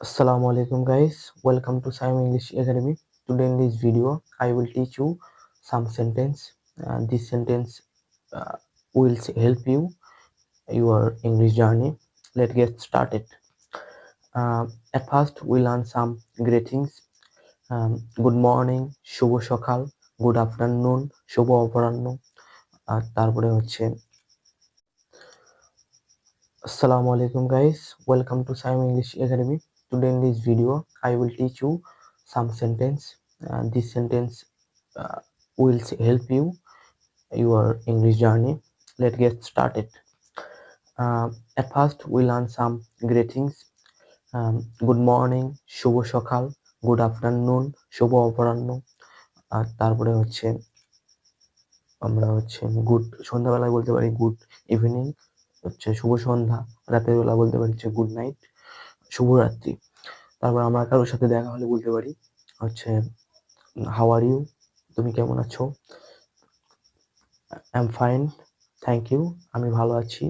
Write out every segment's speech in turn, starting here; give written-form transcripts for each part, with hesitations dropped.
Assalamu alaikum guys, welcome to Simon English Academy. Today in this video I will teach you some sentence. This sentence uh, will help you your English journey. Let's get started. At first we learn some greetings. Good morning, শুভ সকাল, good afternoon, শুভ অপরাহ্ন। আর তারপরে হচ্ছে Assalamu alaikum guys, welcome to Simon English Academy. Today in this video I will teach you some sentence. This sentence will help you your English journey. Let's get started. At first we learn some greetings. Good morning, শুভ সকাল, good afternoon, শুভ অপরাহ্ন। আর তারপরে হচ্ছে আমরা হচ্ছে good সন্ধ্যাবেলায় বলতে পারি good evening, হচ্ছে শুভ সন্ধ্যা। রাতের বেলা বলতে পারি হচ্ছে গুড নাইট, শুভরাত্রি। তারপর আমরা কারোর সাথে দেখা হলে বলতে পারি হচ্ছে হাউ আর ইউ, তুমি কেমন আছো। I am fine, thank you, আমি ভালো আছি,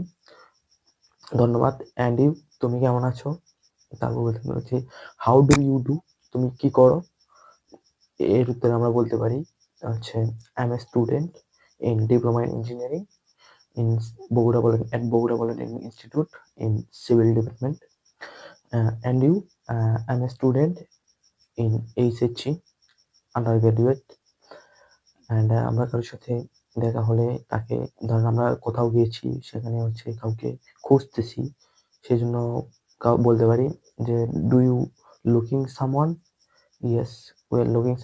ধন্যবাদ। অ্যান্ড ইউ, তুমি কেমন আছো। তারপর বলতে পারি হচ্ছে হাউ ডু ইউ ডু, তুমি কি করো। এর উত্তরে আমরা বলতে পারি হচ্ছে I M a student in diploma in engineering in Bogura Polytechnic Institute in Civil Department. And you, I'm a student in HSC undergraduate. And আমরা কারোর সাথে দেখা হলে তাকে, ধরেন আমরা কোথাও গিয়েছি, সেখানে হচ্ছে কাউকে খুঁজতেছি, সেজন্য বলতে পারি যে do you looking someone. Yes, we are looking